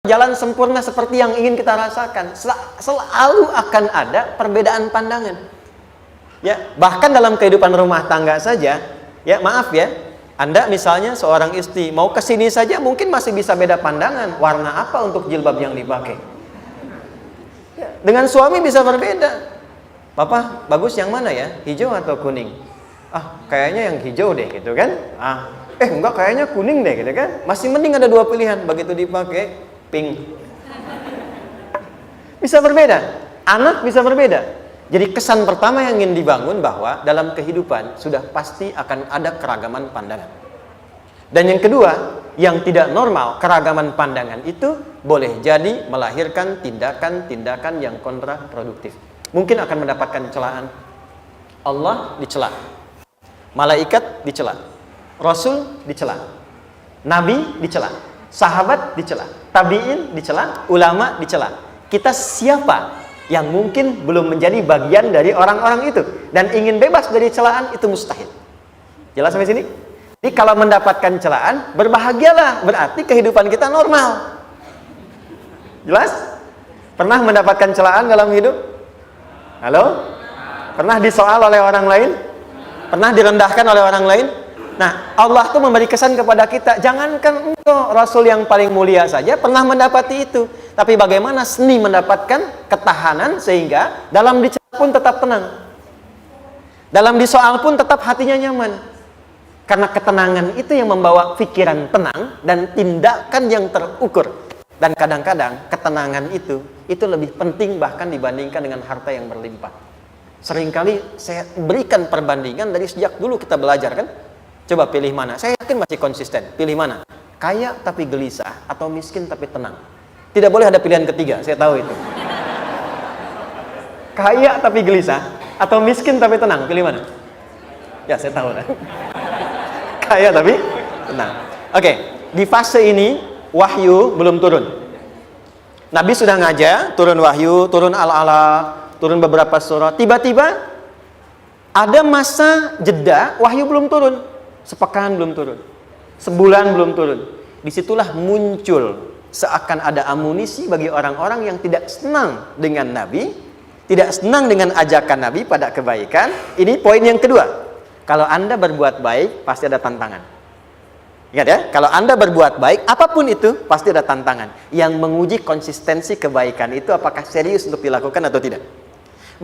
jalan sempurna seperti yang ingin kita rasakan. Selalu akan ada perbedaan pandangan. Ya, bahkan dalam kehidupan rumah tangga saja, ya maaf ya, Anda misalnya seorang istri mau ke sini saja mungkin masih bisa beda pandangan, warna apa untuk jilbab yang dipakai. Ya, dengan suami bisa berbeda. Papa, bagus yang mana ya? Hijau atau kuning? Ah, kayaknya yang hijau deh gitu kan. Enggak, kayaknya kuning deh gitu kan. Masih mending ada dua pilihan, begitu dipakai pink. Bisa berbeda. Anak bisa berbeda. Jadi kesan pertama yang ingin dibangun bahwa dalam kehidupan sudah pasti akan ada keragaman pandangan. Dan yang kedua, yang tidak normal, keragaman pandangan itu boleh jadi melahirkan tindakan-tindakan yang kontraproduktif. Mungkin akan mendapatkan celaan. Allah dicela, malaikat dicela, Rasul dicela, Nabi dicela, sahabat dicela, tabi'in dicela, ulama dicela. Kita siapa yang mungkin belum menjadi bagian dari orang-orang itu dan ingin bebas dari celaan? Itu mustahil. Jelas sampai sini? Jadi kalau mendapatkan celaan, berbahagialah, berarti kehidupan kita normal. Jelas? Pernah mendapatkan celaan dalam hidup? Halo? Pernah disoal oleh orang lain? Pernah direndahkan oleh orang lain? Nah, Allah tuh memberi kesan kepada kita, jangankan engkau, Rasul yang paling mulia saja pernah mendapati itu. Tapi bagaimana seni mendapatkan ketahanan sehingga dalam dicela pun tetap tenang, dalam disoal pun tetap hatinya nyaman. Karena ketenangan itu yang membawa pikiran tenang dan tindakan yang terukur. Dan kadang-kadang ketenangan itu lebih penting bahkan dibandingkan dengan harta yang berlimpah. Seringkali saya berikan perbandingan dari sejak dulu kita belajar kan. Coba pilih mana? Saya yakin masih konsisten. Pilih mana? Kaya tapi gelisah atau miskin tapi tenang? Tidak boleh ada pilihan ketiga, saya tahu itu. Kaya tapi gelisah atau miskin tapi tenang? Pilih mana? Ya, saya tahu lah. Kaya tapi tenang. Oke, di fase ini wahyu belum turun. Nabi sudah ngajar, turun wahyu, turun al-ala, turun beberapa surah. Tiba-tiba ada masa jeda, wahyu belum turun. Sepekan belum turun, sebulan belum turun. Disitulah muncul seakan ada amunisi bagi orang-orang yang tidak senang dengan Nabi, tidak senang dengan ajakan Nabi pada kebaikan. Ini poin yang kedua. Kalau Anda berbuat baik, pasti ada tantangan. Ingat ya, kalau Anda berbuat baik, apapun itu, pasti ada tantangan. Yang menguji konsistensi kebaikan itu apakah serius untuk dilakukan atau tidak.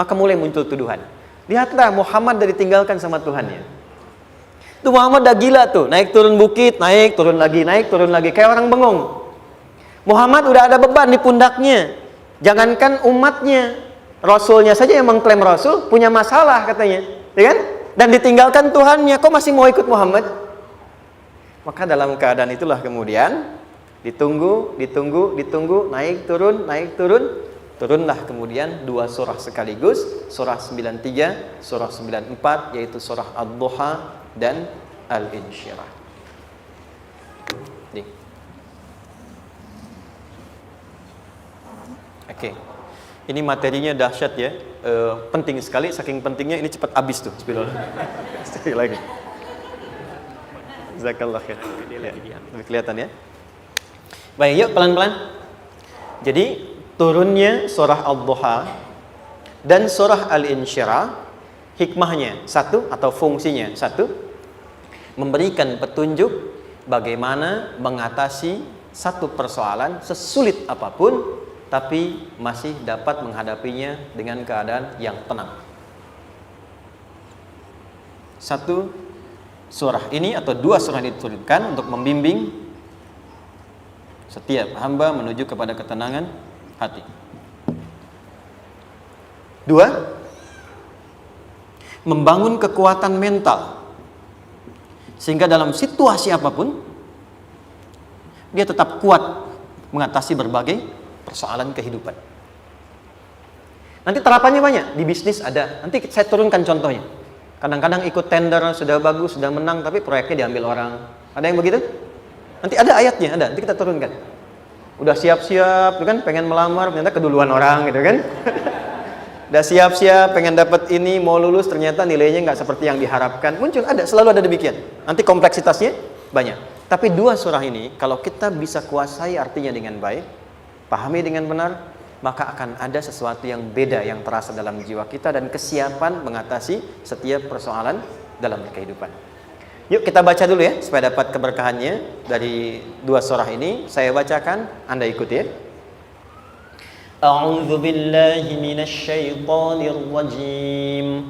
Maka mulai muncul tuduhan. Lihatlah Muhammad dari ditinggalkan sama Tuhannya. Itu Muhammad dah gila tuh, naik turun bukit, naik turun lagi, kayak orang bengong. Muhammad udah ada beban di pundaknya. Jangankan umatnya, Rasulnya saja yang mengklaim Rasul punya masalah katanya, ya kan? Dan ditinggalkan Tuhannya, kok masih mau ikut Muhammad? Maka dalam keadaan itulah kemudian ditunggu, naik turun, turunlah kemudian dua surah sekaligus, surah 93, surah 94, yaitu surah Ad-Duha dan Al-Insyirah. Oke. Ini materinya dahsyat ya. Penting sekali, saking pentingnya ini cepat habis tuh. Sekali lagi. Jazakallah khair. Lebih kelihatan ya. Baik, yuk pelan-pelan. Jadi turunnya surah Ad-Duha dan surah Al-Insyirah, hikmahnya satu atau fungsinya satu, memberikan petunjuk bagaimana mengatasi satu persoalan sesulit apapun, tapi masih dapat menghadapinya dengan keadaan yang tenang. Satu surah ini atau dua surah ini diturunkan untuk membimbing setiap hamba menuju kepada ketenangan hati. Dua, membangun kekuatan mental sehingga dalam situasi apapun dia tetap kuat mengatasi berbagai persoalan kehidupan. Nanti terapannya banyak, di bisnis ada. Nanti saya turunkan contohnya. Kadang-kadang ikut tender, sudah bagus, sudah menang, tapi proyeknya diambil orang. Ada yang begitu? Nanti ada ayatnya, ada. Nanti kita turunkan. Udah siap-siap, kan pengen melamar, ternyata keduluan orang, gitu kan? Udah siap-siap, pengen dapat ini, mau lulus, ternyata nilainya nggak seperti yang diharapkan. Muncul, ada, selalu ada demikian. Nanti kompleksitasnya banyak. Tapi dua surah ini, kalau kita bisa kuasai artinya dengan baik, pahami dengan benar, maka akan ada sesuatu yang beda yang terasa dalam jiwa kita dan kesiapan mengatasi setiap persoalan dalam kehidupan. Yuk kita baca dulu ya supaya dapat keberkahannya dari dua surah ini. Saya bacakan, Anda ikuti ya. A'udzu billahi minasy syaithanir rajim.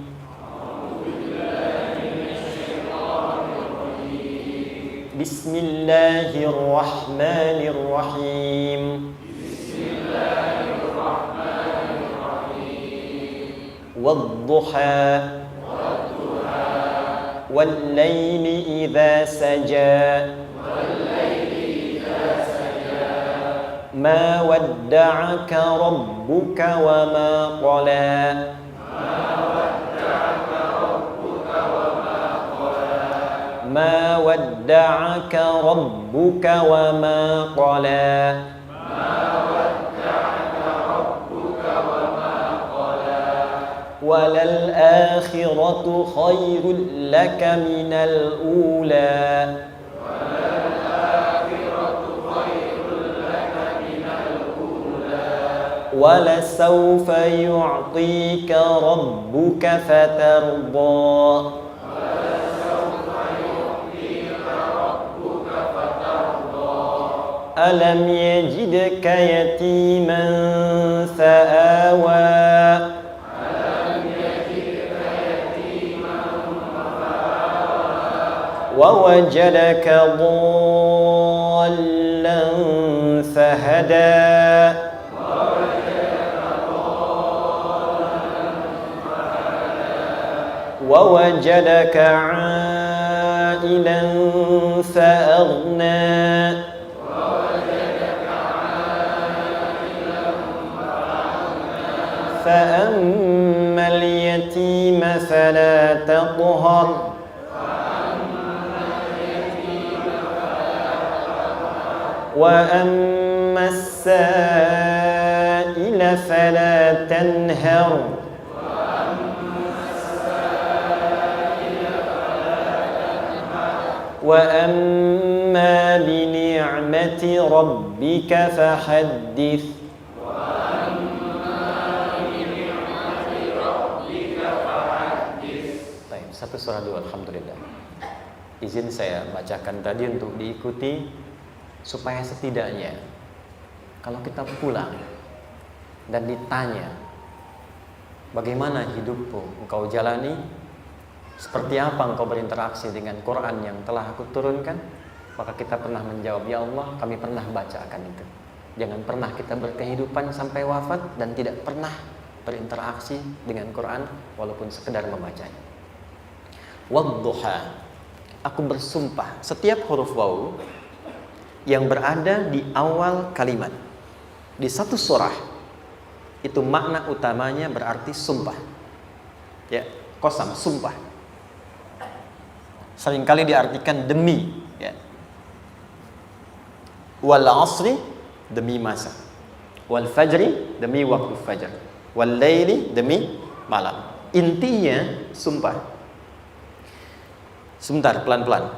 Bismillahirrahmanirrahim. Wadduha wal-laili idza saja ma wadda'aka rabbuka wa ma qala ma wadda'aka rabbuka wa ma qala walal akhiratu khairul laka minal ula wala sawfa yu'tika rabbuka fatarda alam yajidka yatiman fa'awa ووجدك ضالا فهدى ووجدك عائلا فأغنى فأما اليتيم فلا تقهر وأما السائل فلا تنهر وأما بنعمة ربك فحدث. Baik, satu surah dua, alhamdulillah. Izin saya bacakan tadi untuk diikuti supaya setidaknya kalau kita pulang dan ditanya bagaimana hidupmu engkau jalani, seperti apa engkau berinteraksi dengan Quran yang telah aku turunkan, maka kita pernah menjawab, ya Allah kami pernah baca akan itu. Jangan pernah kita berkehidupan sampai wafat dan tidak pernah berinteraksi dengan Quran walaupun sekedar membacanya. Wadduha, aku bersumpah, setiap huruf waw yang berada di awal kalimat di satu surah itu makna utamanya berarti sumpah. Ya, qasam, sumpah. Seringkali diartikan demi, ya. Wal asri, demi masa. Wal fajri, demi waktu fajar. Wal laili, demi malam. Intinya sumpah. Sebentar, pelan-pelan.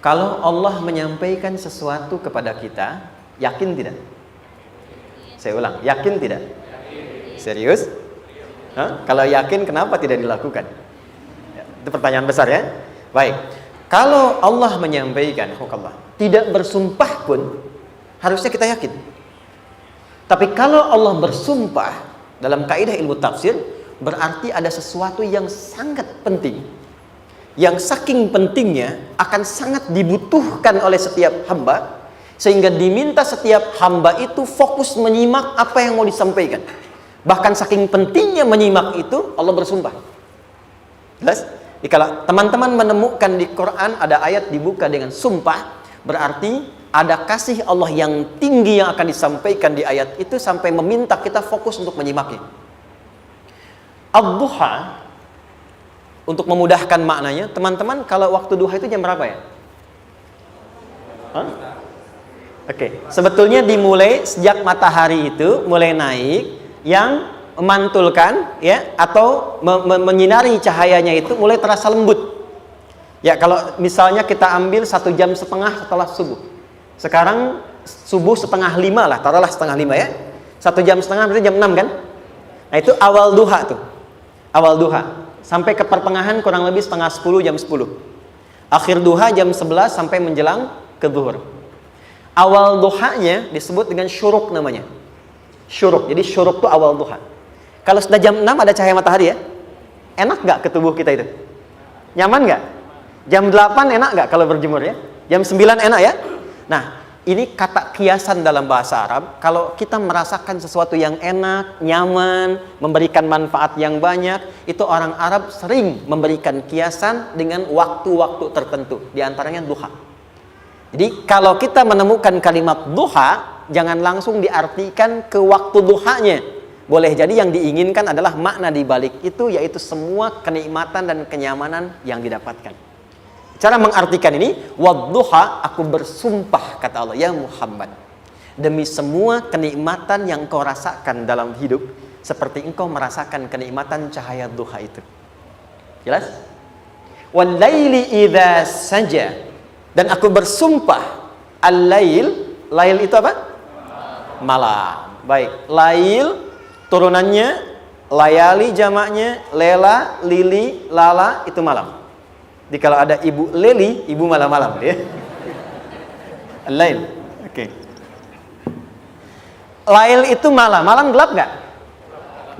Kalau Allah menyampaikan sesuatu kepada kita, yakin tidak? Saya ulang, yakin tidak? Serius? Hah? Kalau yakin, kenapa tidak dilakukan? Ya, itu pertanyaan besar ya. Baik, kalau Allah menyampaikan, tidak bersumpah pun harusnya kita yakin. Tapi kalau Allah bersumpah dalam kaidah ilmu tafsir, berarti ada sesuatu yang sangat penting, yang saking pentingnya akan sangat dibutuhkan oleh setiap hamba, sehingga diminta setiap hamba itu fokus menyimak apa yang mau disampaikan. Bahkan saking pentingnya menyimak itu, Allah bersumpah. Jelas? Kalau teman-teman menemukan di Quran ada ayat dibuka dengan sumpah, berarti ada kasih Allah yang tinggi yang akan disampaikan di ayat itu sampai meminta kita fokus untuk menyimaknya. Ad-duha, untuk memudahkan maknanya, teman-teman kalau waktu duha itu jam berapa ya? Oke, sebetulnya dimulai sejak matahari itu mulai naik, yang memantulkan ya atau menyinari cahayanya itu mulai terasa lembut. Ya, kalau misalnya kita ambil 1,5 jam setelah subuh. Sekarang subuh 4:30 lah, taruhlah 4:30 ya. 1,5 jam berarti jam 6 kan? Nah itu awal duha tuh. Awal duha. Sampai ke pertengahan kurang lebih 9:30, jam 10. Akhir duha jam 11 sampai menjelang ke zuhur. Awal duhanya disebut dengan syuruk namanya. Syuruk. Jadi syuruk itu awal duha. Kalau sudah jam 6 ada cahaya matahari ya. Enak nggak ke tubuh kita itu? Nyaman nggak? Jam 8 enak nggak kalau berjemur ya? Jam 9 enak ya? Nah, ini kata kiasan dalam bahasa Arab. Kalau kita merasakan sesuatu yang enak, nyaman, memberikan manfaat yang banyak, itu orang Arab sering memberikan kiasan dengan waktu-waktu tertentu. Di antaranya duha. Jadi kalau kita menemukan kalimat duha, jangan langsung diartikan ke waktu duhanya. Boleh jadi yang diinginkan adalah makna di balik itu, yaitu semua kenikmatan dan kenyamanan yang didapatkan. Cara mengartikan ini, wadduha, aku bersumpah, kata Allah, ya Muhammad, demi semua kenikmatan yang kau rasakan dalam hidup, seperti engkau merasakan kenikmatan cahaya duha itu. Jelas? Wal laili idza saja, dan aku bersumpah, al-lail, lail itu apa? Malam. Baik, lail turunannya, layali jamaknya, lela, lili, lala, itu malam. Jadi kalau ada ibu leli, ibu malam-malam ya. Lail. Oke. Lail itu malam. Malam gelap nggak?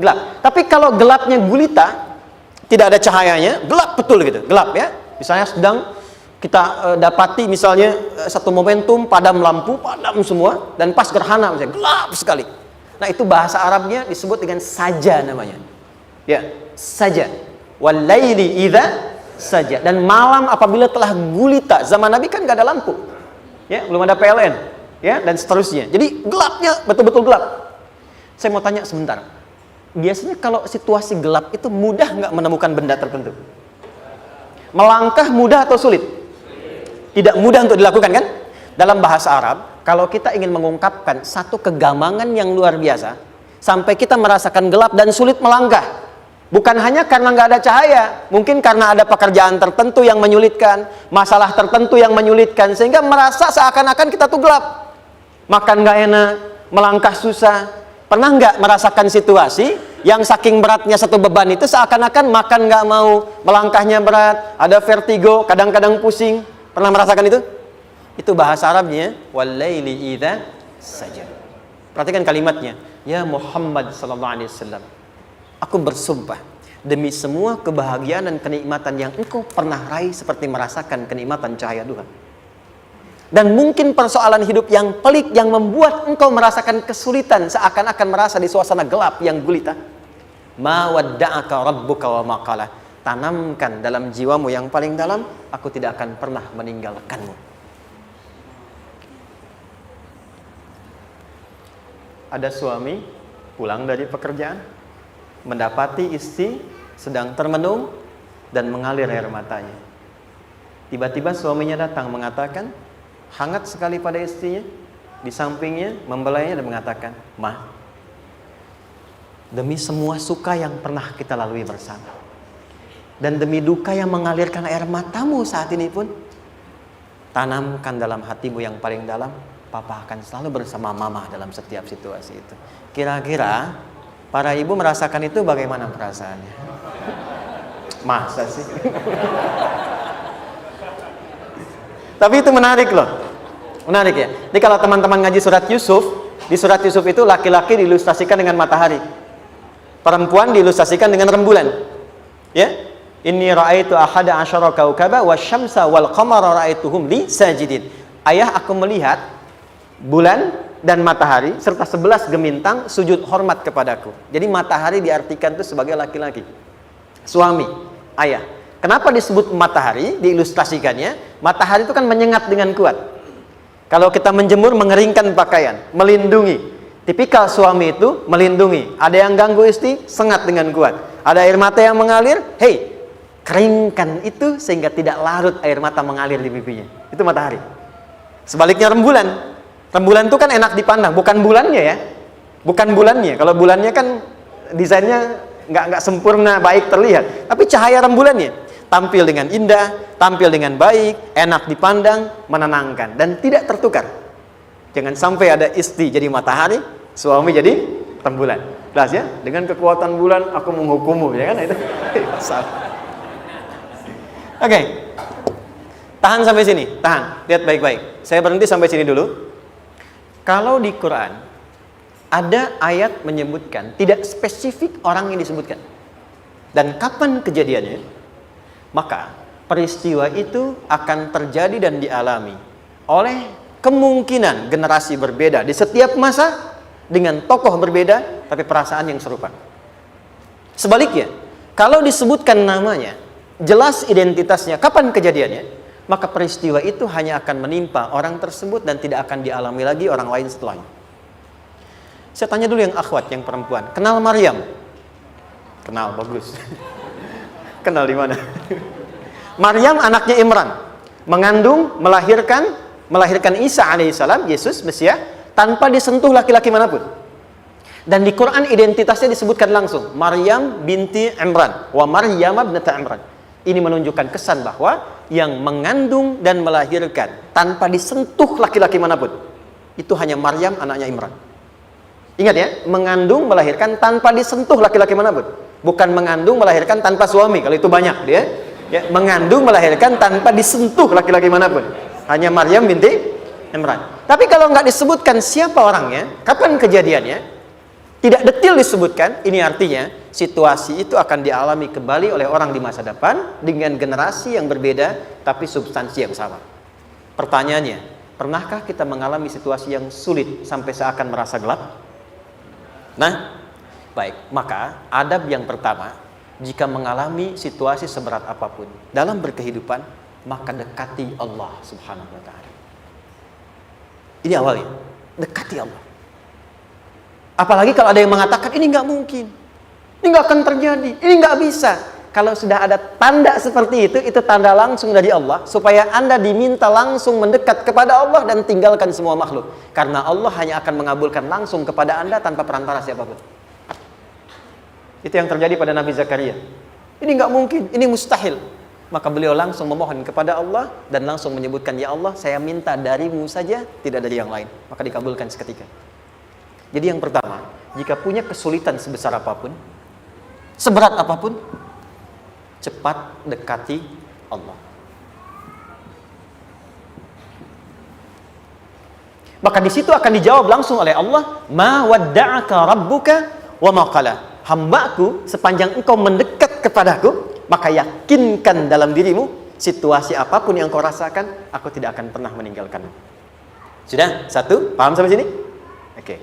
Gelap. Tapi kalau gelapnya gulita, tidak ada cahayanya, gelap betul gitu. Gelap ya. Misalnya sedang kita dapati misalnya satu momentum padam lampu, padam semua, dan pas gerhana misalnya gelap sekali. Nah itu bahasa Arabnya disebut dengan saja namanya. Ya, saja. Wal laili idza saja. Dan malam apabila telah gulita, zaman Nabi kan gak ada lampu ya, belum ada PLN ya, dan seterusnya, jadi gelapnya betul-betul gelap. Saya mau tanya sebentar, biasanya kalau situasi gelap itu mudah nggak menemukan benda tertentu? Melangkah mudah atau sulit? Tidak mudah untuk dilakukan kan? Dalam bahasa Arab, kalau kita ingin mengungkapkan satu kegamangan yang luar biasa, sampai kita merasakan gelap dan sulit melangkah, bukan hanya karena nggak ada cahaya, mungkin karena ada pekerjaan tertentu yang menyulitkan, masalah tertentu yang menyulitkan, sehingga merasa seakan-akan kita tuh gelap. Makan nggak enak, melangkah susah. Pernah nggak merasakan situasi yang saking beratnya satu beban itu seakan-akan makan nggak mau, melangkahnya berat, ada vertigo, kadang-kadang pusing. Pernah merasakan itu? Itu bahasa Arabnya, wal-laili idza saja. Perhatikan kalimatnya, ya Muhammad sallallahu alaihi wasallam, aku bersumpah demi semua kebahagiaan dan kenikmatan yang engkau pernah raih seperti merasakan kenikmatan cahaya duha. Dan mungkin persoalan hidup yang pelik yang membuat engkau merasakan kesulitan seakan-akan merasa di suasana gelap yang gulita. Ma wadda'aka rabbuka wa ma qala. Tanamkan dalam jiwamu yang paling dalam, aku tidak akan pernah meninggalkanmu. Ada suami pulang dari pekerjaan, mendapati istri sedang termenung dan mengalir air matanya. Tiba-tiba suaminya datang mengatakan, hangat sekali pada istrinya, di sampingnya membelainya dan mengatakan, "Ma, demi semua suka yang pernah kita lalui bersama, dan demi duka yang mengalirkan air matamu saat ini pun, tanamkan dalam hatimu yang paling dalam, Papa akan selalu bersama Mama dalam setiap situasi itu." Kira-kira para ibu merasakan itu bagaimana perasaannya? Masa sih? Tapi itu menarik loh. Menarik ya. Jadi kalau teman-teman ngaji surat Yusuf, di surat Yusuf itu laki-laki diilustrasikan dengan matahari, perempuan diilustrasikan dengan rembulan. Ya. Inni ra'aitu ahada asyara kaukaba wasyamsa wal qamara ra'aituhum li sajidin. Ayah, aku melihat bulan dan matahari serta 11 gemintang sujud hormat kepadaku. Jadi matahari diartikan itu sebagai laki-laki, suami, ayah. Kenapa disebut matahari? Diilustrasikannya, matahari itu kan menyengat dengan kuat. Kalau kita menjemur, mengeringkan pakaian, melindungi. Tipikal suami itu melindungi. Ada yang ganggu istri, sengat dengan kuat. Ada air mata yang mengalir, hei, keringkan itu sehingga tidak larut air mata mengalir di pipinya. Itu matahari. Sebaliknya rembulan. Rembulan itu kan enak dipandang, bukan bulannya ya, bukan bulannya. Kalau bulannya kan desainnya nggak sempurna, baik terlihat. Tapi cahaya rembulannya tampil dengan indah, tampil dengan baik, enak dipandang, menenangkan, dan tidak tertukar. Jangan sampai ada istri jadi matahari, suami jadi rembulan. Jelas ya? Dengan kekuatan bulan aku menghukummu, ya kan? Itu salah. Oke. Tahan sampai sini, tahan. Lihat baik-baik. Saya berhenti sampai sini dulu. Kalau di Quran ada ayat menyebutkan, tidak spesifik orang yang disebutkan dan kapan kejadiannya, maka peristiwa itu akan terjadi dan dialami oleh kemungkinan generasi berbeda di setiap masa dengan tokoh berbeda tapi perasaan yang serupa. Sebaliknya, kalau disebutkan namanya, jelas identitasnya, kapan kejadiannya, maka peristiwa itu hanya akan menimpa orang tersebut dan tidak akan dialami lagi orang lain setelahnya. Saya tanya dulu yang akhwat, yang perempuan, kenal Maryam? Kenal, bagus. Kenal di mana? Maryam anaknya Imran, mengandung, melahirkan Isa alaihissalam, Yesus, Mesias, tanpa disentuh laki-laki manapun. Dan di Quran identitasnya disebutkan langsung, Maryam binti Imran, wa Maryam ibnata Imran. Ini menunjukkan kesan bahwa yang mengandung dan melahirkan tanpa disentuh laki-laki manapun, itu hanya Maryam anaknya Imran. Ingat ya, mengandung, melahirkan tanpa disentuh laki-laki manapun. Bukan mengandung, melahirkan tanpa suami, kalau itu banyak dia. Ya, mengandung, melahirkan tanpa disentuh laki-laki manapun. Hanya Maryam binti Imran. Tapi kalau nggak disebutkan siapa orangnya, kapan kejadiannya, tidak detail disebutkan, ini artinya situasi itu akan dialami kembali oleh orang di masa depan dengan generasi yang berbeda tapi substansi yang sama. Pertanyaannya, pernahkah kita mengalami situasi yang sulit sampai seakan merasa gelap? Nah, baik, maka adab yang pertama, jika mengalami situasi seberat apapun dalam berkehidupan, maka dekati Allah Subhanahu wa ta'ala. Ini awalnya, dekati Allah. Apalagi kalau ada yang mengatakan ini nggak mungkin, ini nggak akan terjadi, ini nggak bisa. Kalau sudah ada tanda seperti itu tanda langsung dari Allah supaya Anda diminta langsung mendekat kepada Allah dan tinggalkan semua makhluk. Karena Allah hanya akan mengabulkan langsung kepada Anda tanpa perantara siapapun. Itu yang terjadi pada Nabi Zakaria. Ini nggak mungkin, ini mustahil. Maka beliau langsung memohon kepada Allah dan langsung menyebutkan, ya Allah, saya minta darimu saja, tidak dari yang lain. Maka dikabulkan seketika. Jadi yang pertama, jika punya kesulitan sebesar apapun, seberat apapun, cepat dekati Allah. Maka di situ akan dijawab langsung oleh Allah, ma wadda'aka rabbuka wa ma qala. Hambaku, sepanjang engkau mendekat kepadaku, maka yakinkan dalam dirimu, situasi apapun yang kau rasakan, aku tidak akan pernah meninggalkanmu. Sudah? Satu? Paham sampai sini? Oke.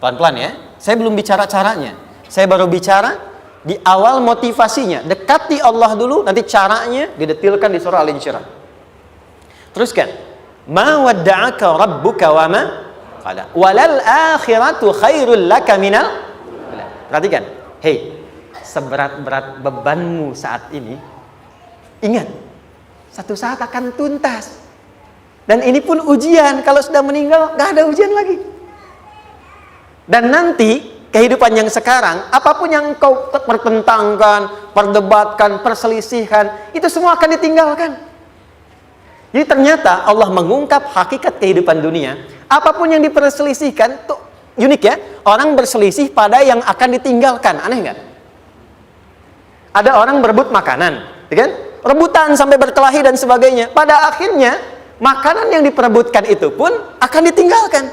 Pelan-pelan ya. Saya belum bicara caranya. Saya baru bicara di awal motivasinya. Dekati Allah dulu, nanti caranya didetilkan di surah Al-Insyirah. Teruskan. Ma wadda'aka rabbuka wa ma qala. Walal akhiratu khairul laka minal. Perhatikan. Hei, seberat-berat bebanmu saat ini, ingat, satu saat akan tuntas. Dan ini pun ujian. Kalau sudah meninggal, gak ada ujian lagi. Dan nanti kehidupan yang sekarang, apapun yang kau pertentangkan, perdebatkan, perselisihkan, itu semua akan ditinggalkan. Jadi ternyata Allah mengungkap hakikat kehidupan dunia. Apapun yang diperselisihkan, tuh unik ya. Orang berselisih pada yang akan ditinggalkan. Aneh nggak? Ada orang berebut makanan, ya kan? Rebutan sampai berkelahi dan sebagainya. Pada akhirnya makanan yang diperebutkan itu pun akan ditinggalkan.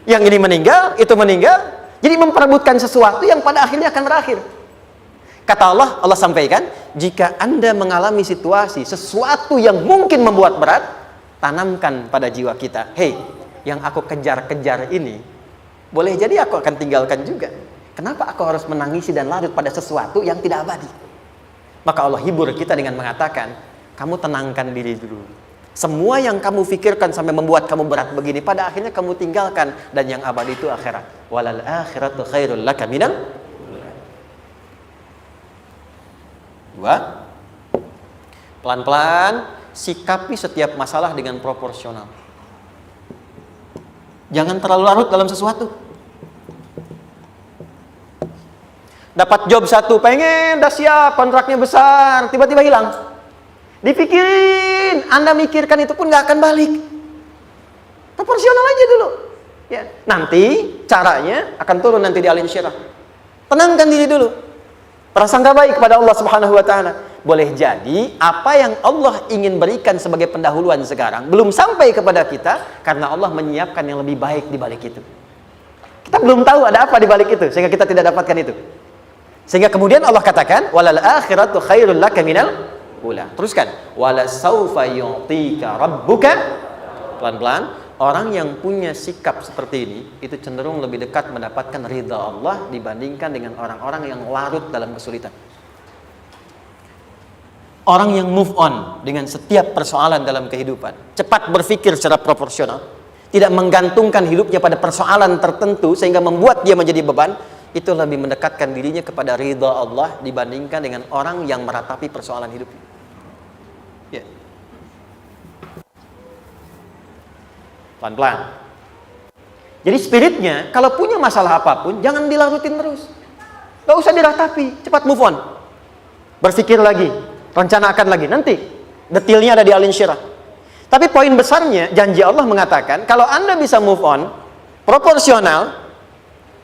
Yang ini meninggal, itu meninggal. Jadi memperebutkan sesuatu yang pada akhirnya akan berakhir. Kata Allah, Allah sampaikan, jika Anda mengalami situasi, sesuatu yang mungkin membuat berat, tanamkan pada jiwa kita, hei, yang aku kejar-kejar ini, boleh jadi aku akan tinggalkan juga. Kenapa aku harus menangisi dan larut pada sesuatu yang tidak abadi? Maka Allah hibur kita dengan mengatakan, kamu tenangkan diri dulu. Semua yang kamu pikirkan sampai membuat kamu berat begini, pada akhirnya kamu tinggalkan. Dan yang abadi itu akhirat. Walal akhiratu khairul laka minal. Dua, pelan-pelan sikapi setiap masalah dengan proporsional. Jangan terlalu larut dalam sesuatu. Dapat job satu, pengen, dah siap, kontraknya besar, tiba-tiba hilang. Dipikirin, Anda mikirkan itu pun gak akan balik. Proporsional aja dulu. Ya, nanti caranya akan turun nanti di al-insyirah. Tenangkan diri dulu. Prasangka baik kepada Allah Subhanahu wa taala. Boleh jadi apa yang Allah ingin berikan sebagai pendahuluan sekarang belum sampai kepada kita karena Allah menyiapkan yang lebih baik di balik itu. Kita belum tahu ada apa di balik itu sehingga kita tidak dapatkan itu. Sehingga kemudian Allah katakan walal akhiratu khairul laka minal ula. Teruskan wala saufa yu'tika rabbuka. Pelan-pelan. Orang yang punya sikap seperti ini itu cenderung lebih dekat mendapatkan ridha Allah dibandingkan dengan orang-orang yang larut dalam kesulitan. Orang yang move on dengan setiap persoalan dalam kehidupan, cepat berpikir secara proporsional, tidak menggantungkan hidupnya pada persoalan tertentu sehingga membuat dia menjadi beban, itu lebih mendekatkan dirinya kepada ridha Allah dibandingkan dengan orang yang meratapi persoalan hidupnya. Ya. Pelan-pelan. Jadi spiritnya, kalau punya masalah apapun, jangan dilarutin terus. Gak usah diratapi, cepat move on. Berpikir lagi, rencanakan lagi. Nanti, detailnya ada di al-insyirah. Tapi poin besarnya, janji Allah mengatakan, kalau Anda bisa move on, proporsional,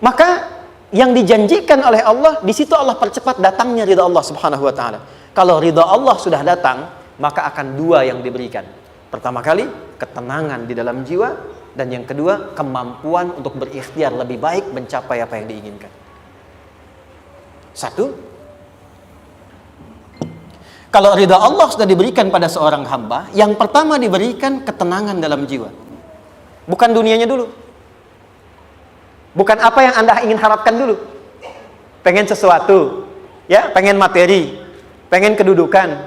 maka yang dijanjikan oleh Allah, di situ Allah percepat datangnya ridha Allah Subhanahu wa ta'ala. Kalau ridha Allah sudah datang, maka akan dua yang diberikan. Pertama kali, ketenangan di dalam jiwa, dan yang kedua, kemampuan untuk berikhtiar lebih baik mencapai apa yang diinginkan. Satu, kalau ridha Allah sudah diberikan pada seorang hamba, yang pertama diberikan ketenangan dalam jiwa. Bukan dunianya dulu. Bukan apa yang Anda ingin harapkan dulu. Pengen sesuatu, ya, pengen materi, pengen kedudukan,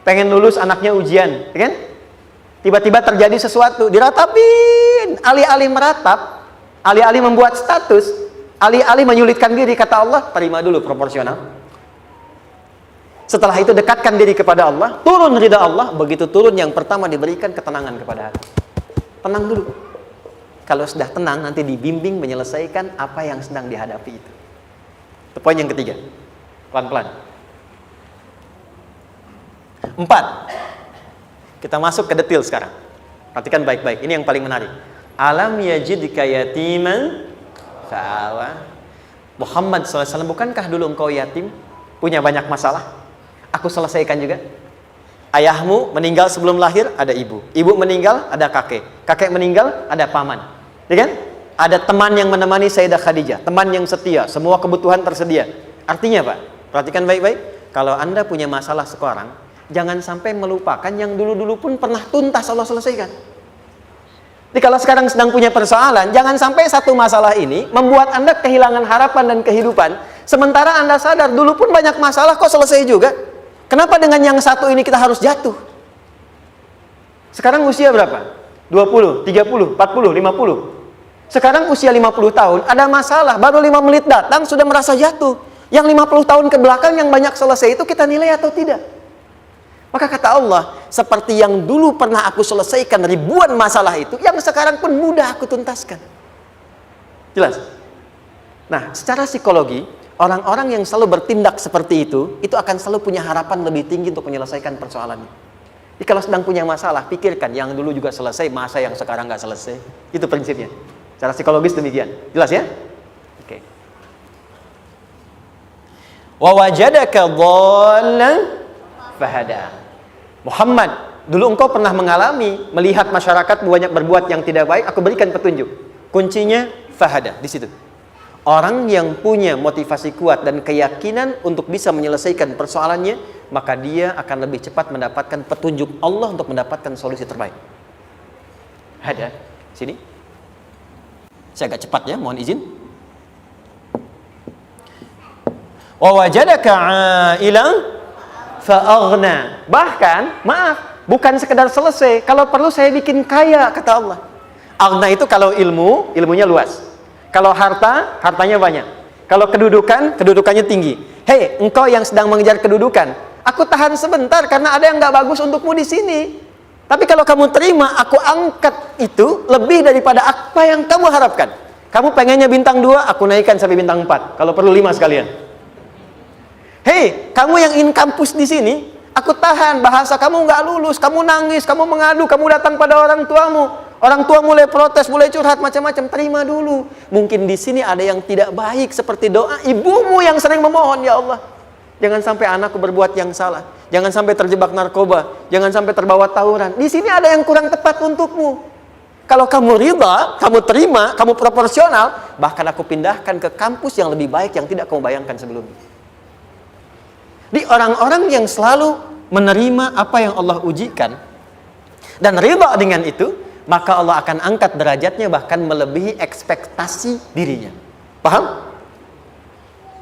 pengen lulus anaknya ujian, ya kan? Tiba-tiba terjadi sesuatu, diratapin, alih-alih meratap, alih-alih membuat status, alih-alih menyulitkan diri, kata Allah, terima dulu proporsional. Setelah itu dekatkan diri kepada Allah, turun ridha Allah, begitu turun yang pertama diberikan ketenangan kepada hati. Tenang dulu. Kalau sudah tenang, nanti dibimbing menyelesaikan apa yang sedang dihadapi itu. Itu poin yang ketiga. Pelan-pelan. 4. Kita masuk ke detail sekarang. Perhatikan baik-baik. Ini yang paling menarik. Alam yajidka yatiman fa'awa. Muhammad SAW, bukankah dulu engkau yatim? Punya banyak masalah? Aku selesaikan juga. Ayahmu meninggal sebelum lahir, ada ibu. Ibu meninggal, ada kakek. Kakek meninggal, ada paman. Ya kan? Ada teman yang menemani Sayyidah Khadijah. Teman yang setia. Semua kebutuhan tersedia. Artinya Pak, perhatikan baik-baik. Kalau Anda punya masalah sekarang, jangan sampai melupakan yang dulu-dulu pun pernah tuntas Allah selesaikan. Jadi kalau sekarang sedang punya persoalan, jangan sampai satu masalah ini membuat Anda kehilangan harapan dan kehidupan. Sementara Anda sadar, dulu pun banyak masalah kok selesai juga. Kenapa dengan yang satu ini kita harus jatuh? Sekarang usia berapa? 20, 30, 40, 50. Sekarang usia 50 tahun, ada masalah, baru 5 menit datang sudah merasa jatuh. Yang 50 tahun ke belakang yang banyak selesai itu kita nilai atau tidak? Maka kata Allah, seperti yang dulu pernah aku selesaikan ribuan masalah itu, yang sekarang pun mudah aku tuntaskan. Jelas? Nah, secara psikologi, orang-orang yang selalu bertindak seperti itu akan selalu punya harapan lebih tinggi untuk menyelesaikan persoalannya. Jadi kalau sedang punya masalah, pikirkan yang dulu juga selesai, masa yang sekarang nggak selesai. Itu prinsipnya. Secara psikologis demikian. Jelas ya? Oke. Wa wajadaka dhallan fahada. Muhammad, dulu engkau pernah mengalami melihat masyarakat banyak berbuat yang tidak baik, aku berikan petunjuk. Kuncinya fahada di situ. Orang yang punya motivasi kuat dan keyakinan untuk bisa menyelesaikan persoalannya, maka dia akan lebih cepat mendapatkan petunjuk Allah untuk mendapatkan solusi terbaik. Ada sini. Saya agak cepat ya, mohon izin. Wa wajadaka 'ailan fa'aghna. Bahkan, maaf, bukan sekedar selesai. Kalau perlu saya bikin kaya, kata Allah. Aghna itu kalau ilmunya luas. Kalau harta, hartanya banyak. Kalau kedudukan, kedudukannya tinggi. Hei, engkau yang sedang mengejar kedudukan, aku tahan sebentar karena ada yang gak bagus untukmu di sini. Tapi kalau kamu terima, aku angkat itu lebih daripada apa yang kamu harapkan. Kamu pengennya bintang 2, aku naikkan sampai bintang 4. Kalau perlu 5 sekalian. Hei, kamu yang ingin kampus di sini, aku tahan, bahasa kamu nggak lulus, kamu nangis, kamu mengadu, kamu datang pada orang tuamu. Orang tua mulai protes, mulai curhat macam-macam, terima dulu. Mungkin di sini ada yang tidak baik seperti doa ibumu yang sering memohon, ya Allah, jangan sampai anakku berbuat yang salah, jangan sampai terjebak narkoba, jangan sampai terbawa tawuran. Di sini ada yang kurang tepat untukmu. Kalau kamu ridha, kamu terima, kamu proporsional, bahkan aku pindahkan ke kampus yang lebih baik yang tidak kamu bayangkan sebelumnya. Di orang-orang yang selalu menerima apa yang Allah ujikan dan ridha dengan itu, maka Allah akan angkat derajatnya bahkan melebihi ekspektasi dirinya. Paham?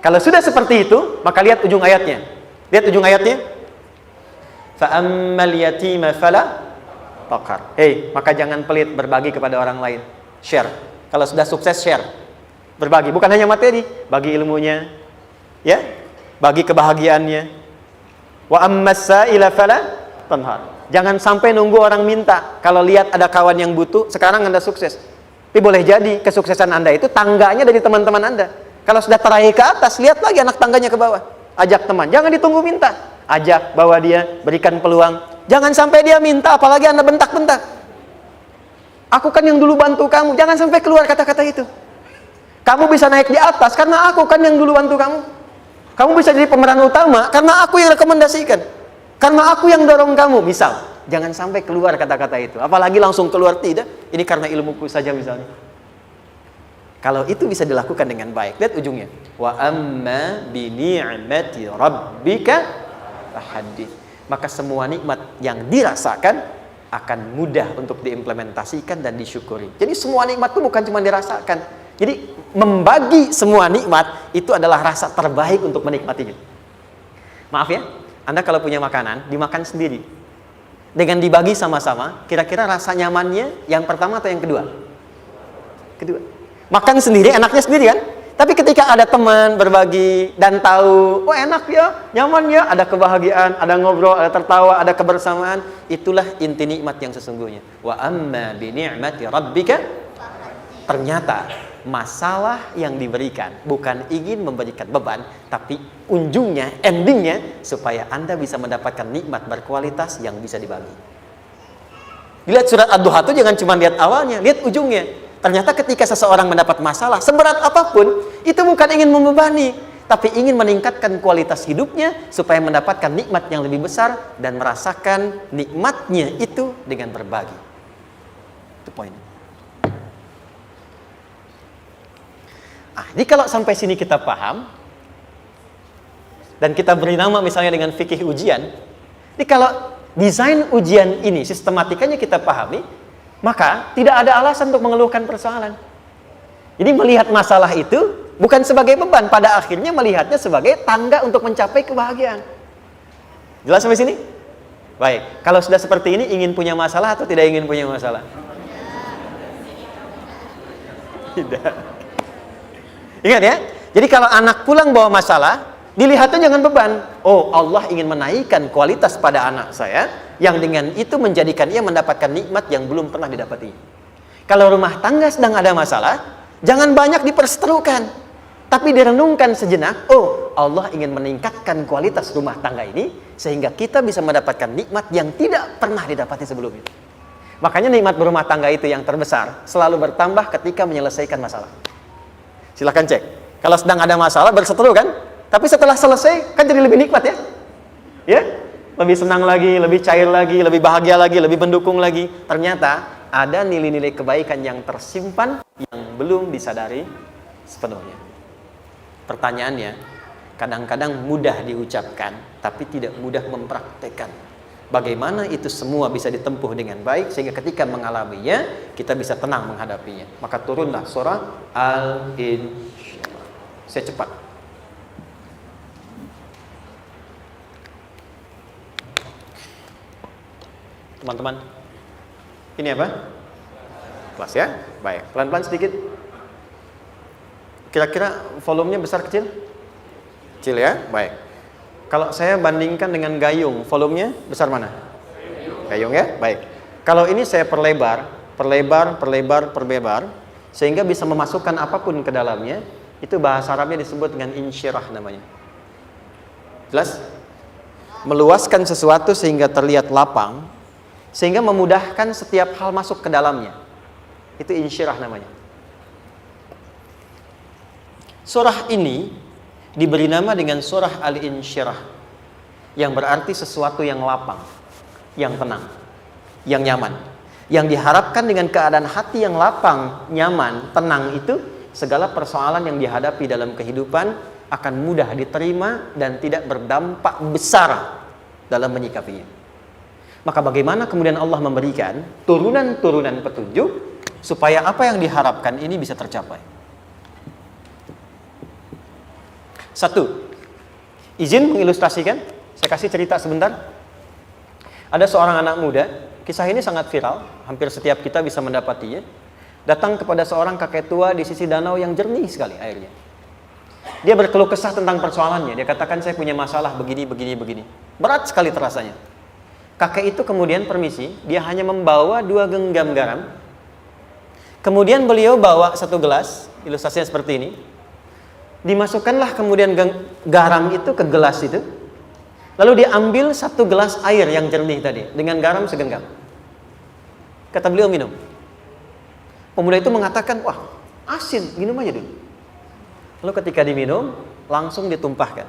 Kalau sudah seperti itu, maka lihat ujung ayatnya. Lihat ujung ayatnya. Fa'ammal yatima fala taqhar. Maka jangan pelit berbagi kepada orang lain. Share. Kalau sudah sukses, share. Berbagi, bukan hanya materi, bagi ilmunya, ya, bagi kebahagiaannya. Wa ammas sa'ila fala tanhar. Jangan sampai nunggu orang minta. Kalau lihat ada kawan yang butuh, sekarang Anda sukses. Tapi boleh jadi kesuksesan Anda itu tangganya dari teman-teman Anda. Kalau sudah teraih ke atas, lihat lagi anak tangganya ke bawah. Ajak teman, jangan ditunggu minta. Ajak, bawa dia, berikan peluang. Jangan sampai dia minta, apalagi Anda bentak-bentak. Aku kan yang dulu bantu kamu. Jangan sampai keluar kata-kata itu. Kamu bisa naik di atas karena aku kan yang dulu bantu kamu. Kamu bisa jadi pemeran utama karena aku yang rekomendasikan. Karena aku yang dorong kamu, misal. Jangan sampai keluar kata-kata itu. Apalagi langsung keluar, tidak. Ini karena ilmuku saja misalnya. Kalau itu bisa dilakukan dengan baik. Lihat ujungnya. Wa amma bi ni'mati rabbika fahaddits. Maka semua nikmat yang dirasakan akan mudah untuk diimplementasikan dan disyukuri. Jadi semua nikmat itu bukan cuma dirasakan. Jadi membagi semua nikmat itu adalah rasa terbaik untuk menikmatinya. Maaf ya, Anda kalau punya makanan, dimakan sendiri. Dengan dibagi sama-sama, kira-kira rasa nyamannya yang pertama atau yang kedua? Kedua. Makan sendiri, enaknya sendiri kan? Tapi ketika ada teman berbagi dan tahu, oh enak ya, nyaman ya, ada kebahagiaan, ada ngobrol, ada tertawa, ada kebersamaan, itulah inti nikmat yang sesungguhnya. Wa amma bi ni'mati rabbika. Ternyata masalah yang diberikan bukan ingin memberikan beban, tapi ujungnya, endingnya supaya Anda bisa mendapatkan nikmat berkualitas yang bisa dibagi. Lihat surat Ad-Duha itu jangan cuma lihat awalnya, lihat ujungnya. Ternyata ketika seseorang mendapat masalah seberat apapun, itu bukan ingin membebani, tapi ingin meningkatkan kualitas hidupnya supaya mendapatkan nikmat yang lebih besar dan merasakan nikmatnya itu dengan berbagi. Itu poinnya. Jadi kalau sampai sini kita paham dan kita beri nama misalnya dengan fikih ujian, jadi kalau desain ujian ini sistematikanya kita pahami, maka tidak ada alasan untuk mengeluhkan persoalan. Jadi melihat masalah itu bukan sebagai beban, pada akhirnya melihatnya sebagai tangga untuk mencapai kebahagiaan. Jelas sampai sini? Baik, kalau sudah seperti ini ingin punya masalah atau tidak ingin punya masalah? Tidak. Ingat ya, jadi kalau anak pulang bawa masalah, dilihatnya jangan beban. Oh, Allah ingin menaikkan kualitas pada anak saya, yang dengan itu menjadikan ia mendapatkan nikmat yang belum pernah didapati. Kalau rumah tangga sedang ada masalah, jangan banyak diperseterukan, tapi direnungkan sejenak. Oh, Allah ingin meningkatkan kualitas rumah tangga ini, sehingga kita bisa mendapatkan nikmat yang tidak pernah didapati sebelumnya. Makanya nikmat berumah tangga itu yang terbesar, selalu bertambah ketika menyelesaikan masalah. Silahkan cek. Kalau sedang ada masalah berseteru kan? Tapi setelah selesai kan jadi lebih nikmat ya? Ya? Lebih senang lagi, lebih cair lagi, lebih bahagia lagi, lebih mendukung lagi. Ternyata ada nilai-nilai kebaikan yang tersimpan yang belum disadari sepenuhnya. Pertanyaannya, kadang-kadang mudah diucapkan tapi tidak mudah mempraktekkan. Bagaimana itu semua bisa ditempuh dengan baik sehingga ketika mengalaminya kita bisa tenang menghadapinya. Maka turunlah surah Al-Insyirah. Saya cepat. Teman-teman, ini apa? Kelas ya? Baik, pelan-pelan sedikit. Kira-kira volumenya besar kecil? Kecil ya? Baik. Kalau saya bandingkan dengan gayung, volumenya besar mana? Gayung ya? Baik. Kalau ini saya perlebar, sehingga bisa memasukkan apapun ke dalamnya, itu bahasa Arabnya disebut dengan insyirah namanya. Jelas? Meluaskan sesuatu sehingga terlihat lapang, sehingga memudahkan setiap hal masuk ke dalamnya. Itu insyirah namanya. Surah ini diberi nama dengan surah Al-Insyirah, yang berarti sesuatu yang lapang, yang tenang, yang nyaman. Yang diharapkan dengan keadaan hati yang lapang, nyaman, tenang itu, segala persoalan yang dihadapi dalam kehidupan akan mudah diterima dan tidak berdampak besar dalam menyikapinya. Maka bagaimana kemudian Allah memberikan turunan-turunan petunjuk supaya apa yang diharapkan ini bisa tercapai? Satu, izin mengilustrasikan, saya kasih cerita sebentar. Ada seorang anak muda, kisah ini sangat viral, hampir setiap kita bisa mendapatinya. Datang kepada seorang kakek tua di sisi danau yang jernih sekali airnya. Dia berkeluh kesah tentang persoalannya. Dia katakan, saya punya masalah begini. Berat sekali terasanya. Kakek itu kemudian permisi, dia hanya membawa 2 genggam garam. Kemudian beliau bawa 1 gelas, ilustrasinya seperti ini. Dimasukkanlah kemudian garam itu ke gelas itu. Lalu diambil 1 gelas air yang jernih tadi dengan garam segenggam. Kata beliau, minum. Pemuda itu mengatakan, wah asin, minum aja dulu. Lalu ketika diminum, langsung ditumpahkan.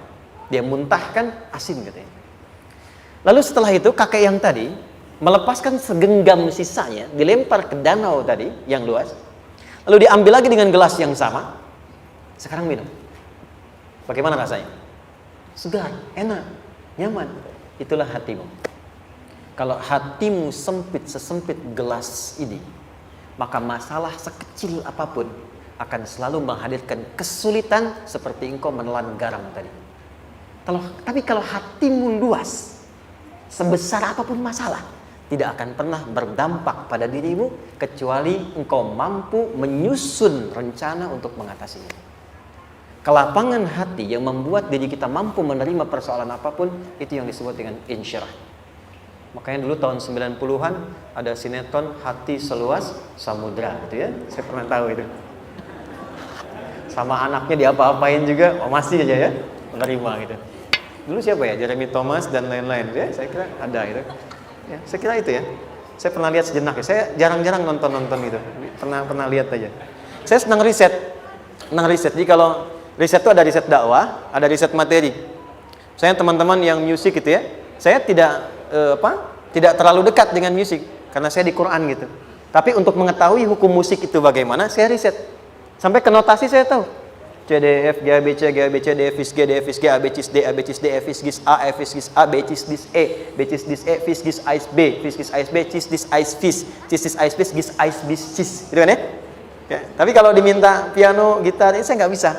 Dia muntahkan asin katanya. Lalu setelah itu kakek yang tadi melepaskan segenggam sisanya, dilempar ke danau tadi yang luas. Lalu diambil lagi dengan gelas yang sama. Sekarang minum. Bagaimana rasanya? Segar, enak, nyaman. Itulah hatimu. Kalau hatimu sempit sesempit gelas ini, maka masalah sekecil apapun akan selalu menghadirkan kesulitan seperti engkau menelan garam tadi. Tapi kalau hatimu luas, sebesar apapun masalah, tidak akan pernah berdampak pada dirimu kecuali engkau mampu menyusun rencana untuk mengatasinya. Kelapangan hati yang membuat diri kita mampu menerima persoalan apapun, itu yang disebut dengan insyirah. Makanya dulu tahun 90-an ada sinetron Hati Seluas Samudra gitu ya. Saya pernah tahu itu. Sama anaknya diapa-apain juga, masih aja ya menerima gitu. Dulu siapa ya? Jeremy Thomas dan lain-lain ya. Saya kira ada itu. Ya, saya kira itu ya. Saya pernah lihat sejenak ya. Saya jarang-jarang nonton itu. Pernah lihat aja. Saya senang riset. Jadi kalau riset itu ada riset dakwah, ada riset materi. Saya teman-teman yang musik gitu ya. Saya tidak terlalu dekat dengan musik karena saya di Quran gitu. Tapi untuk mengetahui hukum musik itu bagaimana, saya riset. Sampai ke notasi saya tahu. C, D, F, G, A, B, C, G, A, B, C, D, F, G, D, F, G, A, B, C, D, A, B, C, D, F, G, A, F, G, A, B, C, D, E, B, C, D, E, F, G, Ais, B, F, G, Ais, B, C, D, Ais, Fis, C, D, Ais, B, G, Ais, B, Cis, gitu kan ya? Ya, tapi kalau diminta piano, gitar, ini saya nggak bisa.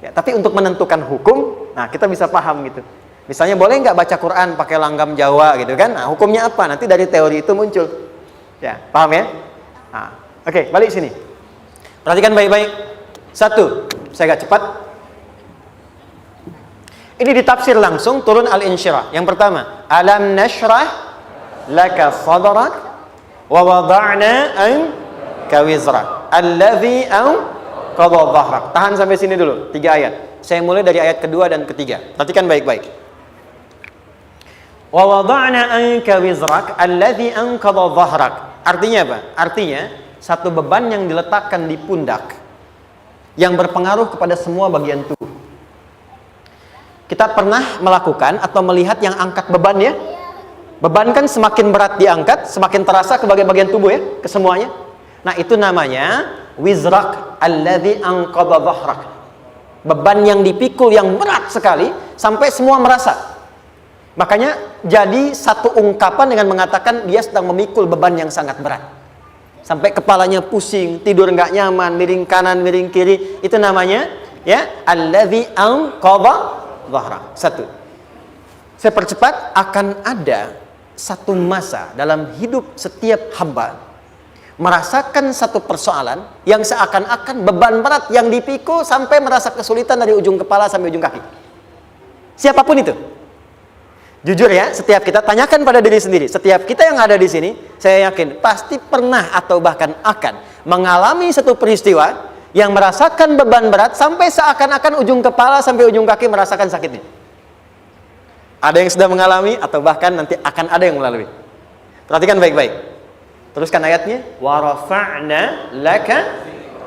Ya, tapi untuk menentukan hukum, nah kita bisa paham gitu. Misalnya boleh nggak baca Quran pakai langgam Jawa gitu kan? Nah hukumnya apa? Nanti dari teori itu muncul. Ya, paham ya? Nah, oke, balik sini. Perhatikan baik-baik. 1, saya agak cepat. Ini ditafsir langsung turun Al-Insyirah. Yang pertama, alam nashrah laka sadrak wa wada'na anka wizrak alladhi anqadha dhahrak. Tahan sampai sini dulu, 3 ayat. Saya mulai dari ayat kedua dan ketiga. Perhatikan baik-baik. Wa wada'na anka wizrak alladhi anqadha dhahrak. Artinya apa? Artinya satu beban yang diletakkan di pundak yang berpengaruh kepada semua bagian tubuh. Kita pernah melakukan atau melihat yang angkat beban ya? Beban kan semakin berat diangkat, semakin terasa ke bagian-bagian tubuh ya, ke semuanya. Nah, itu namanya wizrak alladzi anqadha dhahrak. Beban yang dipikul yang berat sekali sampai semua merasa. Makanya jadi satu ungkapan dengan mengatakan dia sedang memikul beban yang sangat berat. Sampai kepalanya pusing, tidur nggak nyaman, miring kanan, miring kiri. Itu namanya ya alladzi anqadha dhahrak. 1. Saya percepat, akan ada satu masa dalam hidup setiap hamba merasakan satu persoalan yang seakan-akan beban berat yang dipikul sampai merasa kesulitan dari ujung kepala sampai ujung kaki. Siapapun itu. Jujur ya, setiap kita tanyakan pada diri sendiri. Setiap kita yang ada di sini, saya yakin pasti pernah atau bahkan akan mengalami satu peristiwa yang merasakan beban berat sampai seakan-akan ujung kepala sampai ujung kaki merasakan sakitnya. Ada yang sudah mengalami atau bahkan nanti akan ada yang melalui. Perhatikan baik-baik. Teruskan ayatnya. Wa rafa'na laka.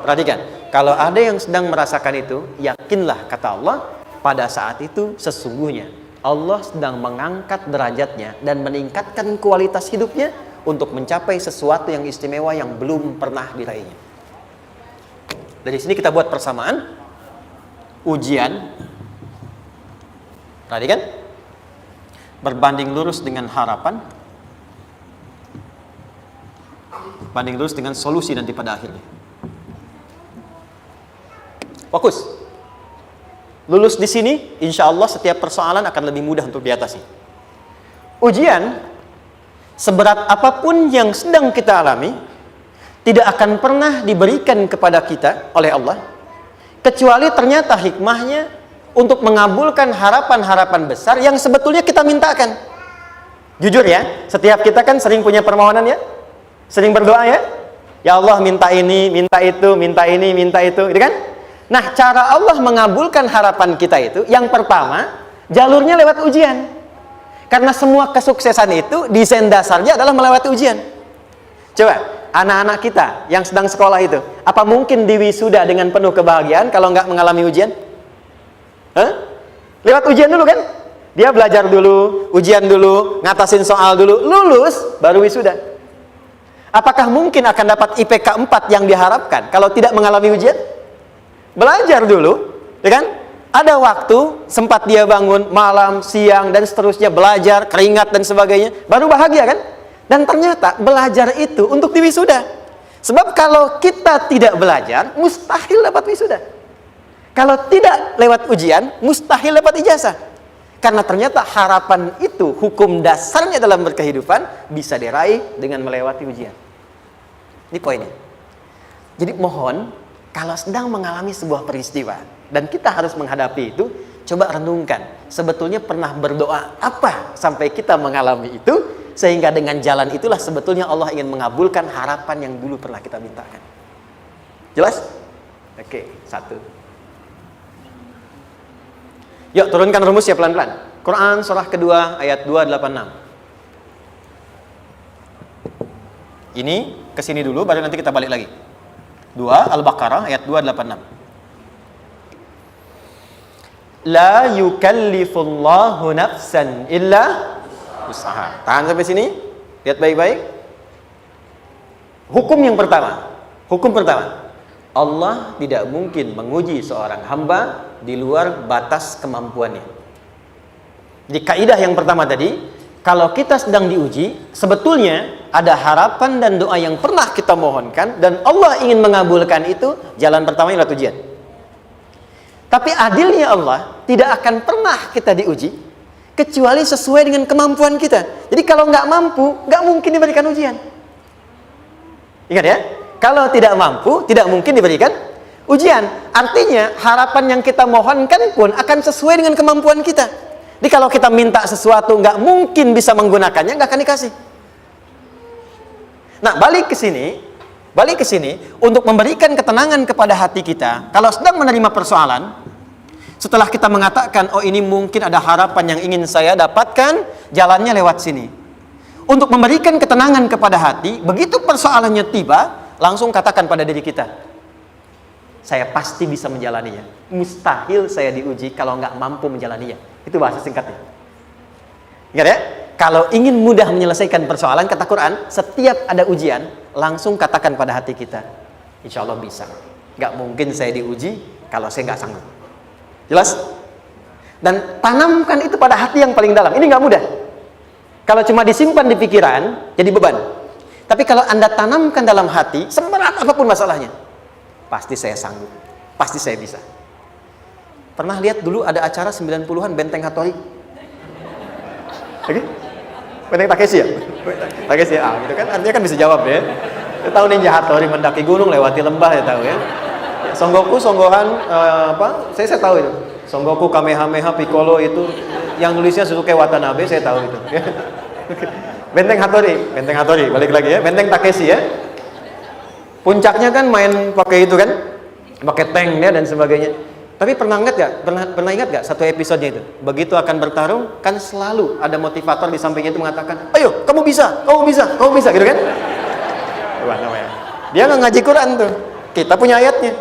Perhatikan. Kalau ada yang sedang merasakan itu, yakinlah kata Allah, pada saat itu sesungguhnya Allah sedang mengangkat derajatnya dan meningkatkan kualitas hidupnya untuk mencapai sesuatu yang istimewa yang belum pernah diraihnya. Dari sini kita buat persamaan. Ujian, perhatikan, berbanding lurus dengan harapan, banding lurus dengan solusi nanti pada akhirnya. Fokus. Lulus di sini, insya Allah setiap persoalan akan lebih mudah untuk diatasi. Ujian, seberat apapun yang sedang kita alami, tidak akan pernah diberikan kepada kita oleh Allah, kecuali ternyata hikmahnya untuk mengabulkan harapan-harapan besar yang sebetulnya kita mintakan. Jujur ya, setiap kita kan sering punya permohonan ya, sering berdoa ya. Ya Allah minta ini, minta itu, minta ini, minta itu, gitu kan? Nah, cara Allah mengabulkan harapan kita itu, yang pertama, jalurnya lewat ujian. Karena semua kesuksesan itu, desain dasarnya adalah melewati ujian. Coba, anak-anak kita yang sedang sekolah itu, apa mungkin diwisuda dengan penuh kebahagiaan kalau nggak mengalami ujian? Lewat ujian dulu kan? Dia belajar dulu, ujian dulu, ngatasin soal dulu, lulus, baru wisuda. Apakah mungkin akan dapat IPK 4 yang diharapkan kalau tidak mengalami ujian? Belajar dulu, ya kan? Ada waktu, sempat dia bangun malam, siang, dan seterusnya, belajar, keringat, dan sebagainya, baru bahagia kan? Dan ternyata belajar itu untuk diwisuda. Sebab kalau kita tidak belajar, mustahil dapat wisuda. Kalau tidak lewat ujian, mustahil dapat ijazah. Karena ternyata harapan itu, hukum dasarnya dalam berkehidupan, bisa diraih dengan melewati ujian. Ini poinnya. Jadi mohon, kalau sedang mengalami sebuah peristiwa dan kita harus menghadapi itu, coba renungkan, sebetulnya pernah berdoa apa sampai kita mengalami itu, sehingga dengan jalan itulah sebetulnya Allah ingin mengabulkan harapan yang dulu pernah kita mintakan. Jelas? Oke, satu. Yuk turunkan rumusnya pelan-pelan. Quran surah kedua ayat 286. Ini kesini dulu, baru nanti kita balik lagi. 2 Al-Baqarah ayat 286. La yukallifullahu nafsan illa usaha. Tahan sampai sini. Lihat baik-baik. Hukum yang pertama. Hukum pertama. Allah tidak mungkin menguji seorang hamba di luar batas kemampuannya. Di kaidah yang pertama tadi, kalau kita sedang diuji, sebetulnya ada harapan dan doa yang pernah kita mohonkan dan Allah ingin mengabulkan itu, jalan pertama adalah ujian. Tapi adilnya Allah, tidak akan pernah kita diuji kecuali sesuai dengan kemampuan kita. Jadi kalau nggak mampu, nggak mungkin diberikan ujian. Ingat ya, kalau tidak mampu, tidak mungkin diberikan ujian. Artinya harapan yang kita mohonkan pun akan sesuai dengan kemampuan kita. Jadi kalau kita minta sesuatu nggak mungkin bisa menggunakannya, nggak akan dikasih. Nah, balik ke sini untuk memberikan ketenangan kepada hati kita. Kalau sedang menerima persoalan, setelah kita mengatakan, oh ini mungkin ada harapan yang ingin saya dapatkan, jalannya lewat sini. Untuk memberikan ketenangan kepada hati, begitu persoalannya tiba, langsung katakan pada diri kita, saya pasti bisa menjalaninya. Mustahil saya diuji kalau nggak mampu menjalaninya. Itu bahasa singkatnya. Ingat ya? Kalau ingin mudah menyelesaikan persoalan, kata Quran, setiap ada ujian, langsung katakan pada hati kita, insya Allah bisa. Gak mungkin saya diuji kalau saya gak sanggup. Jelas? Dan tanamkan itu pada hati yang paling dalam. Ini gak mudah. Kalau cuma disimpan di pikiran, jadi beban. Tapi kalau Anda tanamkan dalam hati, seberat apapun masalahnya, pasti saya sanggup. Pasti saya bisa. Pernah lihat dulu ada acara 90-an Benteng Hattori? Oke? Benteng Takeshi ya? Takeshi ya? Gitu kan? Artinya kan bisa jawab ya. Kita tahu Ninja Hattori mendaki gunung, lewati lembah ya tahu ya. Son Goku, Son Gohan, apa? Saya tahu itu. Son Goku, Kamehameha, Piccolo itu yang nulisnya Suzuki Watanabe, saya tahu itu. Benteng Hattori, balik lagi ya. Benteng Takeshi ya. Puncaknya kan main pakai itu kan, pakai tank ya dan sebagainya. Tapi pernah ingat gak satu episodenya itu? Begitu akan bertarung, kan selalu ada motivator di sampingnya itu mengatakan, ayo kamu bisa, gitu kan? Tuhan namanya. Dia nggak ngaji Quran tuh. Kita punya ayatnya.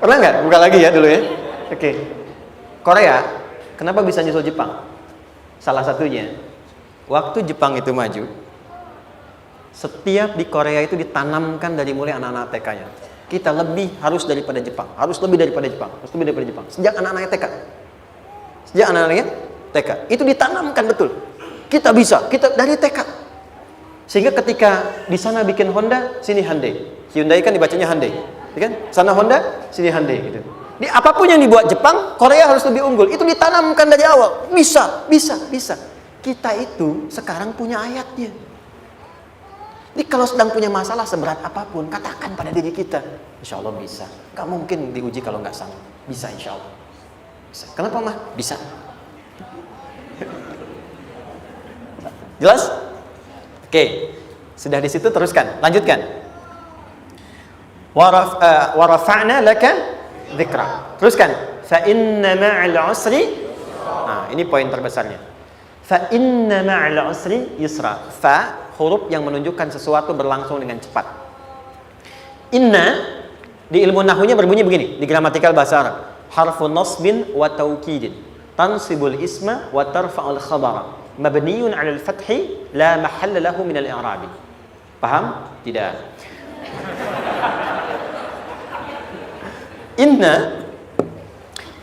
Pernah nggak? Buka lagi ya dulu ya. Oke. Korea, kenapa bisa nyusul Jepang? Salah satunya, waktu Jepang itu maju, setiap di Korea itu ditanamkan dari mulai anak-anak TK-nya. Kita harus daripada Jepang, harus lebih daripada Jepang, harus lebih daripada Jepang. Sejak anak-anaknya TK. Sejak anak-anaknya TK. Itu ditanamkan betul. Kita bisa, kita dari TK. Sehingga ketika di sana bikin Honda, sini Hyundai. Hyundai kan dibacanya Hyundai, ya kan? Sana Honda, sini Hyundai gitu. Di apapun yang dibuat Jepang, Korea harus lebih unggul. Itu ditanamkan dari awal. Bisa, bisa, bisa. Kita itu sekarang punya ayatnya. Jadi kalau sedang punya masalah seberat apapun, katakan pada diri kita, insya Allah bisa. Gak mungkin diuji kalau nggak sanggup. Bisa insya Allah. Bisa. Kenapa mah? Bisa. Jelas? Oke, sudah di situ teruskan, lanjutkan. Warafa'na laka dzikra. Teruskan. Fa inna ma'al usri. Nah, ini poin terbesarnya. Fa inna ma'al usri yusra. Fa huruf yang menunjukkan sesuatu berlangsung dengan cepat. Inna di ilmu nahwunya berbunyi begini, di gramatikal bahasa Arab. Harfun nasbin wa taukidin. Tansibul isma wa tarfa'ul khabara. Mabniyun 'alal fathi la mahalla lahu minal i'rabi. Paham? Tidak. Inna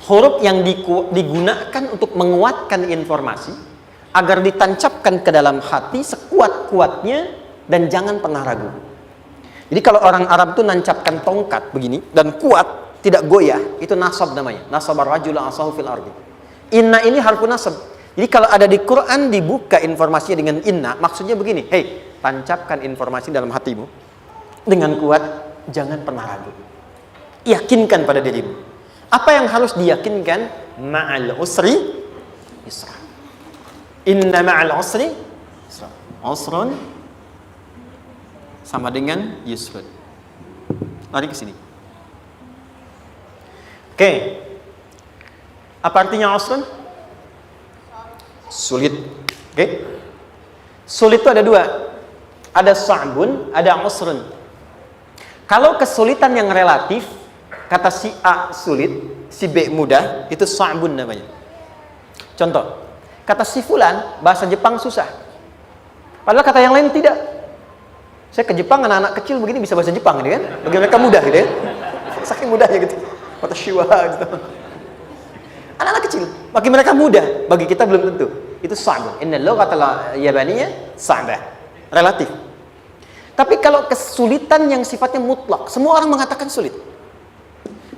huruf yang digunakan untuk menguatkan informasi agar ditancapkan ke dalam hati sekuat-kuatnya dan jangan pernah ragu. Jadi kalau orang Arab itu nancapkan tongkat begini dan kuat, tidak goyah, itu nasab namanya. Nasabar rajul asahu fil ardi. Inna ini harfu nasab. Jadi kalau ada di Quran dibuka informasinya dengan inna, maksudnya begini, hei, tancapkan informasi dalam hatimu dengan kuat, jangan pernah ragu. Yakinkan pada dirimu. Apa yang harus diyakinkan? Ma'al usri yusra. Inna ma'al usri yusra. Usrun sama dengan yusrun. Lari ke sini. Oke. Apa artinya usrun? Sulit. Oke. Sulit itu ada dua. Ada sa'bun, ada usrun. Kalau kesulitan yang relatif, kata si A sulit, si B mudah, itu sa'bun namanya. Contoh, kata si fulan, bahasa Jepang susah. Padahal kata yang lain tidak. Saya ke Jepang, anak-anak kecil begini bisa bahasa Jepang gitu kan. Bagi mereka mudah gitu ya. Saking mudahnya gitu. Kata shiwa gitu. Anak-anak kecil, bagi mereka mudah, bagi kita belum tentu. Itu sa'bun. Innal lughatal yabaniyah sa'bah. Relatif. Tapi kalau kesulitan yang sifatnya mutlak, semua orang mengatakan sulit.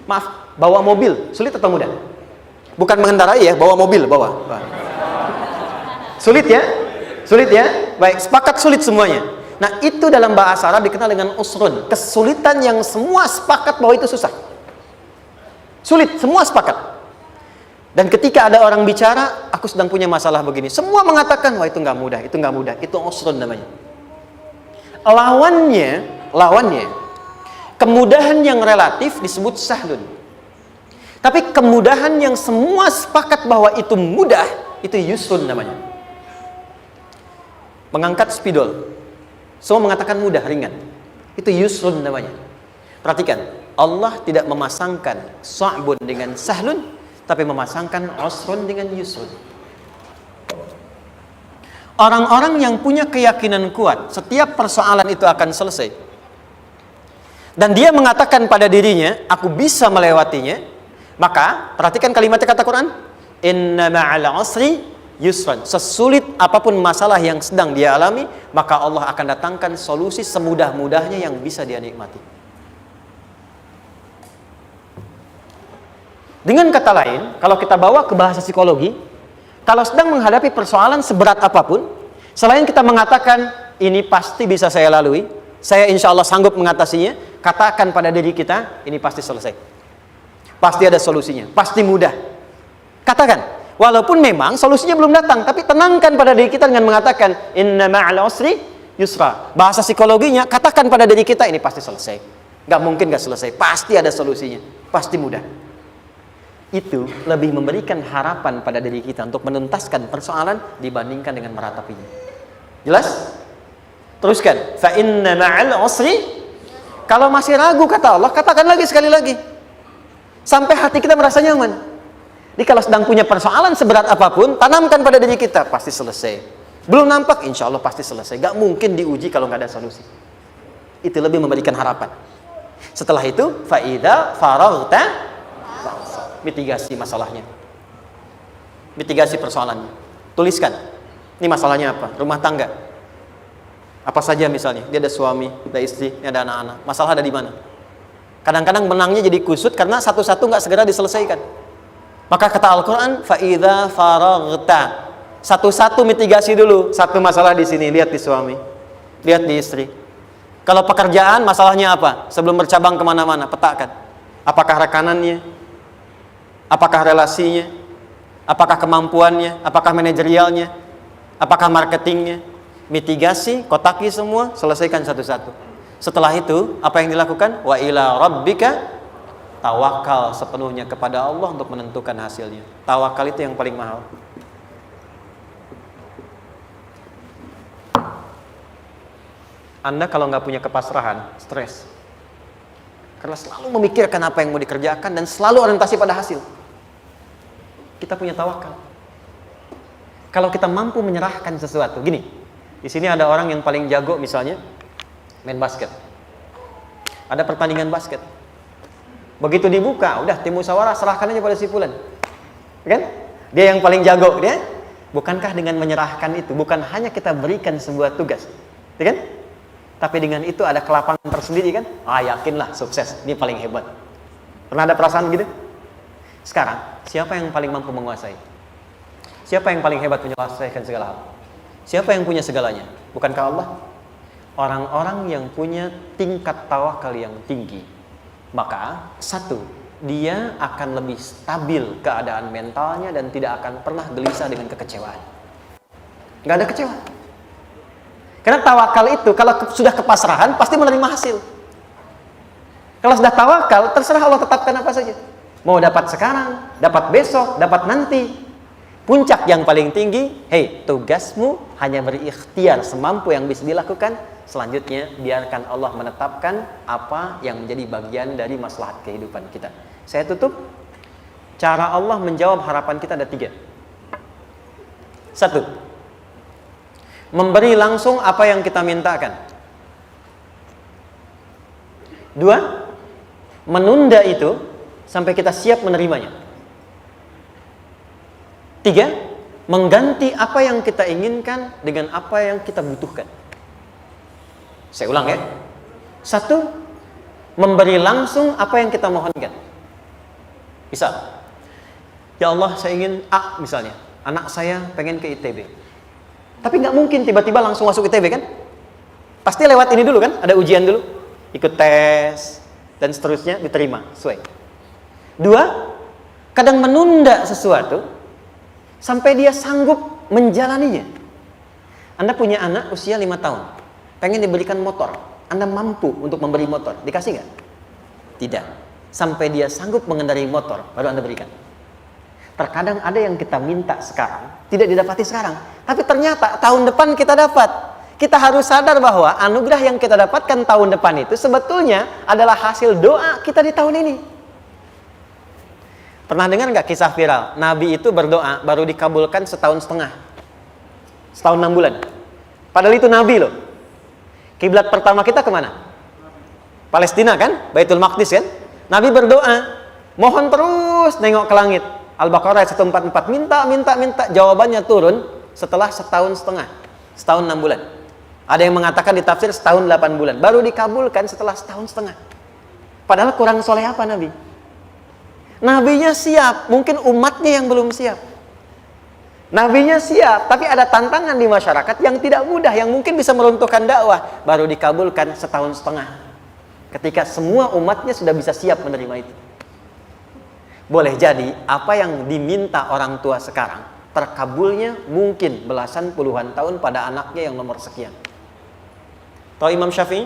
Maaf, bawa mobil sulit atau mudah? Bukan mengendarai ya, bawa mobil, bawa. Sulit ya? Sulit ya? Baik, sepakat sulit semuanya. Nah, itu dalam bahasa Arab dikenal dengan usrun. Kesulitan yang semua sepakat bahwa itu susah. Sulit, semua sepakat. Dan ketika ada orang bicara, aku sedang punya masalah begini, semua mengatakan, wah itu nggak mudah, itu nggak mudah, itu usrun namanya. Lawannya, kemudahan yang relatif disebut sahlun. Tapi kemudahan yang semua sepakat bahwa itu mudah, itu yusrun namanya. Mengangkat spidol, semua mengatakan mudah, ringan, itu yusrun namanya. Perhatikan, Allah tidak memasangkan sa'bun dengan sahlun, tapi memasangkan usrun dengan yusrun. Orang-orang yang punya keyakinan kuat, setiap persoalan itu akan selesai. Dan dia mengatakan pada dirinya, aku bisa melewatinya. Maka, perhatikan kalimat kata Quran. Inna ma'al usri yusran. Sesulit apapun masalah yang sedang dia alami, maka Allah akan datangkan solusi semudah-mudahnya yang bisa dia nikmati. Dengan kata lain, kalau kita bawa ke bahasa psikologi, kalau sedang menghadapi persoalan seberat apapun, selain kita mengatakan, ini pasti bisa saya lalui, saya insya Allah sanggup mengatasinya, katakan pada diri kita, ini pasti selesai. Pasti ada solusinya, pasti mudah. Katakan, walaupun memang solusinya belum datang, tapi tenangkan pada diri kita dengan mengatakan, inna ma'al usri yusra. Bahasa psikologinya, katakan pada diri kita, ini pasti selesai. Gak mungkin gak selesai, pasti ada solusinya, pasti mudah. Itu lebih memberikan harapan pada diri kita untuk menuntaskan persoalan dibandingkan dengan meratapinya. Jelas? Teruskan. Fa inna ma'al usri. Kalau masih ragu kata Allah, katakan lagi sekali lagi. Sampai hati kita merasa nyaman. Jadi kalau sedang punya persoalan seberat apapun, tanamkan pada diri kita, pasti selesai. Belum nampak, insya Allah pasti selesai. Gak mungkin diuji kalau gak ada solusi. Itu lebih memberikan harapan. Setelah itu, fa'idha faraghta, mitigasi masalahnya. Mitigasi persoalannya. Tuliskan. Ini masalahnya apa? Rumah tangga. Apa saja misalnya, dia ada suami, ada istri, ada anak-anak. Masalah ada di mana? Kadang-kadang menangnya jadi kusut karena satu-satu nggak segera diselesaikan. Maka kata Al-Quran, fa'idha faraghta. Satu-satu mitigasi dulu. Satu masalah di sini, lihat di suami, lihat di istri. Kalau pekerjaan, masalahnya apa? Sebelum bercabang kemana-mana, petakan. Apakah rekanannya? Apakah relasinya? Apakah kemampuannya? Apakah manajerialnya? Apakah marketingnya? Mitigasi, kotaki semua, selesaikan satu-satu. Setelah itu, apa yang dilakukan? Wa ila rabbika, tawakal sepenuhnya kepada Allah untuk menentukan hasilnya. Tawakal itu yang paling mahal. Anda kalau nggak punya kepasrahan, stres. Karena selalu memikirkan apa yang mau dikerjakan dan selalu orientasi pada hasil. Kita punya tawakal. Kalau kita mampu menyerahkan sesuatu, gini. Di sini ada orang yang paling jago misalnya main basket. Ada pertandingan basket. Begitu dibuka, udah tim musyawarah serahkan aja pada si fulan. Kan? Dia yang paling jago, dia. Bukankah dengan menyerahkan itu bukan hanya kita berikan sebuah tugas, ya kan? Tapi dengan itu ada kelapangan tersendiri kan? Yakinlah sukses, ini paling hebat. Pernah ada perasaan gitu? Sekarang, siapa yang paling mampu menguasai? Siapa yang paling hebat menyelesaikan segala hal? Siapa yang punya segalanya? Bukankah Allah? Orang-orang yang punya tingkat tawakal yang tinggi, maka satu, dia akan lebih stabil keadaan mentalnya dan tidak akan pernah gelisah dengan kekecewaan. Gak ada kecewa. Karena tawakal itu kalau sudah kepasrahan pasti menerima hasil. Kalau sudah tawakal, terserah Allah tetapkan apa saja. Mau dapat sekarang, dapat besok, dapat nanti. Puncak yang paling tinggi, tugasmu hanya berikhtiar semampu yang bisa dilakukan. Selanjutnya, biarkan Allah menetapkan apa yang menjadi bagian dari maslahat kehidupan kita. Saya tutup. Cara Allah menjawab harapan kita ada 3. 1. Memberi langsung apa yang kita mintakan. 2. Menunda itu sampai kita siap menerimanya. 3. Mengganti apa yang kita inginkan dengan apa yang kita butuhkan. Saya ulang ya. 1. Memberi langsung apa yang kita mohonkan. Misal, ya Allah saya ingin A misalnya. Anak saya pengen ke ITB. Tapi nggak mungkin tiba-tiba langsung masuk ITB kan? Pasti lewat ini dulu kan? Ada ujian dulu. Ikut tes dan seterusnya diterima. Sesuai. 2. Kadang menunda sesuatu sampai dia sanggup menjalaninya. Anda punya anak usia 5 tahun, pengen diberikan motor. Anda mampu untuk memberi motor, dikasih nggak? Tidak. Sampai dia sanggup mengendarai motor, baru Anda berikan. Terkadang ada yang kita minta sekarang, tidak didapati sekarang. Tapi ternyata tahun depan kita dapat. Kita harus sadar bahwa anugerah yang kita dapatkan tahun depan itu sebetulnya adalah hasil doa kita di tahun ini. Pernah dengar nggak kisah viral? Nabi itu berdoa baru dikabulkan setahun setengah. Setahun 6 bulan. Padahal itu Nabi loh. Kiblat pertama kita kemana? Palestina kan? Baitul Maqdis kan? Nabi berdoa. Mohon terus nengok ke langit. Al-Baqarah 144. Minta. Jawabannya turun setelah setahun setengah. Setahun 6 bulan. Ada yang mengatakan di tafsir setahun 8 bulan. Baru dikabulkan setelah setahun setengah. Padahal kurang soleh apa Nabi? Nabinya siap, mungkin umatnya yang belum siap. Nabinya siap, tapi ada tantangan di masyarakat yang tidak mudah, yang mungkin bisa meruntuhkan dakwah. Baru dikabulkan setahun setengah. Ketika semua umatnya sudah bisa siap menerima itu. Boleh jadi, apa yang diminta orang tua sekarang, terkabulnya mungkin belasan puluhan tahun pada anaknya yang nomor sekian. Tahu Imam Syafi'i?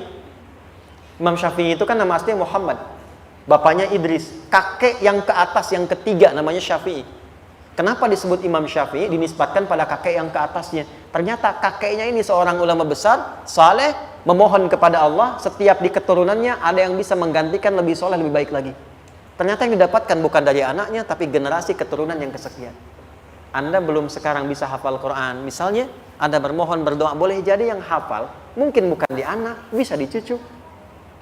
Imam Syafi'i itu kan nama aslinya Muhammad. Bapaknya Idris, kakek yang ke atas yang ketiga namanya Syafi'i. Kenapa disebut Imam Syafi'i? Dinisbatkan pada kakek yang ke atasnya. Ternyata kakeknya ini seorang ulama besar, saleh, memohon kepada Allah, setiap di keturunannya ada yang bisa menggantikan lebih soleh, lebih baik lagi. Ternyata yang didapatkan bukan dari anaknya, tapi generasi keturunan yang kesekian. Anda belum sekarang bisa hafal Quran, misalnya Anda bermohon, berdoa, boleh jadi yang hafal mungkin bukan di anak, bisa di cucu,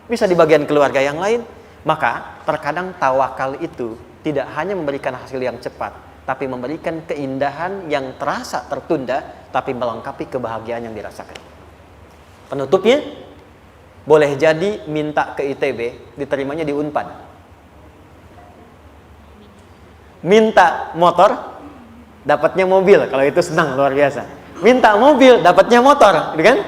bisa di bagian keluarga yang lain. Maka terkadang tawakal itu tidak hanya memberikan hasil yang cepat, tapi memberikan keindahan yang terasa tertunda, tapi melengkapi kebahagiaan yang dirasakan. Penutupnya, boleh jadi minta ke ITB, diterimanya di Unpad. Minta motor, dapatnya mobil, kalau itu senang luar biasa. Minta mobil, dapatnya motor, gitu kan?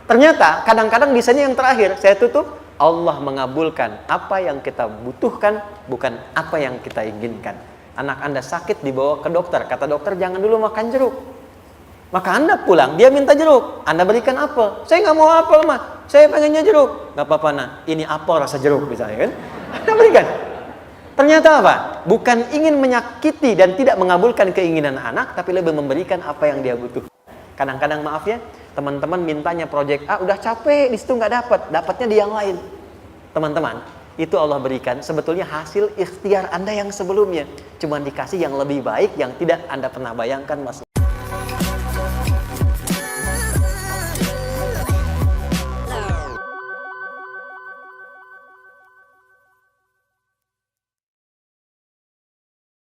Ternyata kadang-kadang desainnya yang terakhir, saya tutup, Allah mengabulkan apa yang kita butuhkan, bukan apa yang kita inginkan. Anak Anda sakit, dibawa ke dokter, kata dokter jangan dulu makan jeruk. Maka Anda pulang, dia minta jeruk, Anda berikan apel. Saya nggak mau apel mah, saya pengennya jeruk. Nggak apa-apa nah, ini apel rasa jeruk misalnya kan. Anda berikan. Ternyata apa? Bukan ingin menyakiti dan tidak mengabulkan keinginan anak, tapi lebih memberikan apa yang dia butuh. Kadang-kadang maaf ya, teman-teman mintanya proyek A, udah capek, di situ nggak dapat, dapatnya di yang lain. Teman-teman, itu Allah berikan sebetulnya hasil ikhtiar Anda yang sebelumnya. Cuma dikasih yang lebih baik, yang tidak Anda pernah bayangkan, Mas.